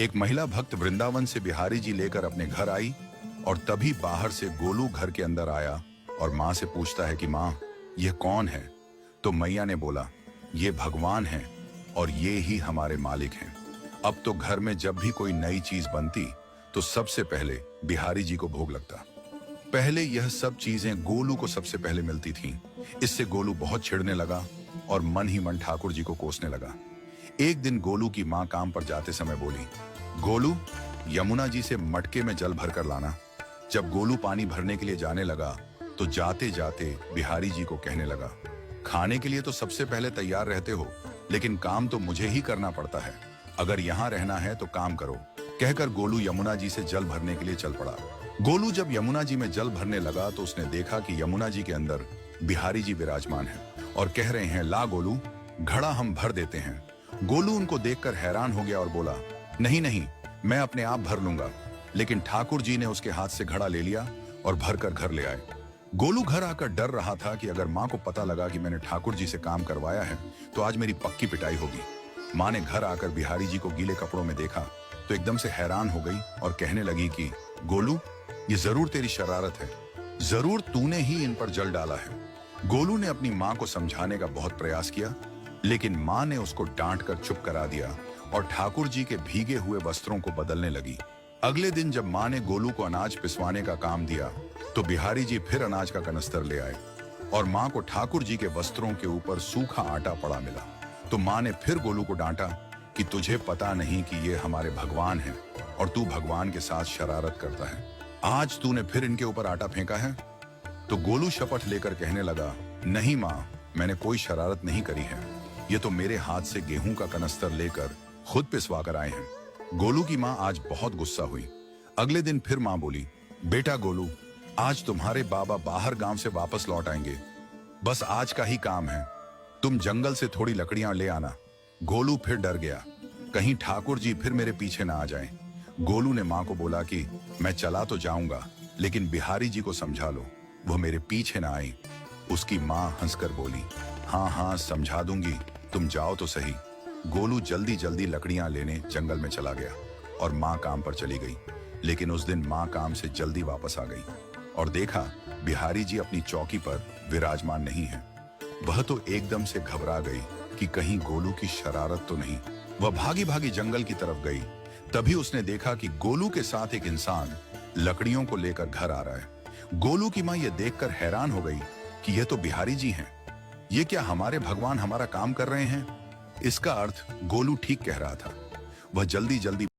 एक महिला भक्त वृंदावन से बिहारी जी लेकर अपने घर आई और तभी बाहर से गोलू घर के अंदर आया और माँ से पूछता है कि माँ, यह कौन है? तो मैया ने बोला, ये भगवान हैं और ये ही हमारे मालिक हैं। अब तो घर में जब भी कोई नई चीज बनती तो सबसे पहले बिहारी जी को भोग लगता। पहले यह सब चीजें गोलू को सबसे पहले मिलती थीं। इससे गोलू बहुत चिढ़ने लगा और मन ही मन ठाकुर जी को कोसने लगा। एक दिन गोलू की माँ काम पर जाते समय बोली, गोलू, यमुना जी से मटके में जल भर कर लाना। जब गोलू पानी भरने के लिए जाने लगा तो जाते जाते बिहारी जी को कहने लगा, खाने के लिए तो सबसे पहले तैयार रहते हो, लेकिन काम तो मुझे ही करना पड़ता है। अगर यहाँ रहना है तो काम करो। कहकर गोलू यमुना जी से जल भरने के लिए चल पड़ा। गोलू जब यमुना जी में जल भरने लगा तो उसने देखा कि यमुना जी के अंदर बिहारी जी विराजमान हैं और कह रहे हैं, ला गोलू, घड़ा हम भर देते हैं। गोलू उनको देखकर हैरान हो गया और बोला, नहीं नहीं, मैं अपने आप भर लूंगा। लेकिन ठाकुर जी ने उसके हाथ से घड़ा ले लिया और भरकर घर ले आए। गोलू घर आकर डर रहा था कि अगर माँ को पता लगा कि मैंने ठाकुर जी से काम करवाया है तो आज मेरी पक्की पिटाई होगी। माँ ने घर आकर बिहारी जी को गीले कपड़ों में देखा तो एकदम से हैरान हो गई और कहने लगी कि गोलू, ये जरूर तेरी शरारत है, जरूर तूने ही इन पर जल डाला है। गोलू ने अपनी माँ को समझाने का बहुत प्रयास किया, लेकिन माँ ने उसको डांट कर चुप करा दिया और ठाकुर जी के भीगे हुए वस्त्रों को बदलने लगी। अगले दिन जब माँ ने गोलू को अनाज पिसवाने का काम दिया तो बिहारी जी फिर अनाज का कनस्तर ले आए और माँ को ठाकुर जी के वस्त्रों के ऊपर सूखा आटा पड़ा मिला। तो माँ ने फिर गोलू को डांटा कि तुझे पता नहीं कि ये हमारे भगवान हैं और तू भगवान के साथ शरारत करता है। आज तूने फिर इनके ऊपर आटा फेंका है। तो गोलू शपथ लेकर कहने लगा, नहीं माँ, मैंने कोई शरारत नहीं करी है। ये तो मेरे हाथ से गेहूं का कनस्तर लेकर खुद पिसवा कर आए हैं। गोलू की माँ आज बहुत गुस्सा हुई। अगले दिन फिर माँ बोली, बेटा गोलू, आज तुम्हारे बाबा बाहर गांव से वापस लौट आएंगे। बस आज का ही काम है, तुम जंगल से थोड़ी लकड़ियां ले आना। गोलू फिर डर गया, कहीं ठाकुर जी फिर मेरे पीछे ना आ जाएं। गोलू ने माँ को बोला कि मैं चला तो जाऊंगा, लेकिन बिहारी जी को समझा लो, वो मेरे पीछे ना आई। उसकी माँ हंसकर बोली, हाँ हाँ समझा दूंगी, तुम जाओ तो सही। गोलू जल्दी जल्दी लकड़ियां लेने जंगल में चला गया और माँ काम पर चली गई। लेकिन उस दिन माँ काम से जल्दी वापस आ गई और देखा बिहारी जी अपनी चौकी पर विराजमान नहीं है। वह तो एकदम से घबरा गई कि कहीं गोलू की शरारत तो नहीं। वह भागी भागी जंगल की तरफ गई। तभी उसने देखा कि गोलू के साथ एक इंसान लकड़ियों को लेकर घर आ रहा है। गोलू की माँ यह देखकर हैरान हो गई कि यह तो बिहारी जी हैं। ये क्या हमारे भगवान हमारा काम कर रहे हैं? इसका अर्थ गोलू ठीक कह रहा था। वह जल्दी जल्दी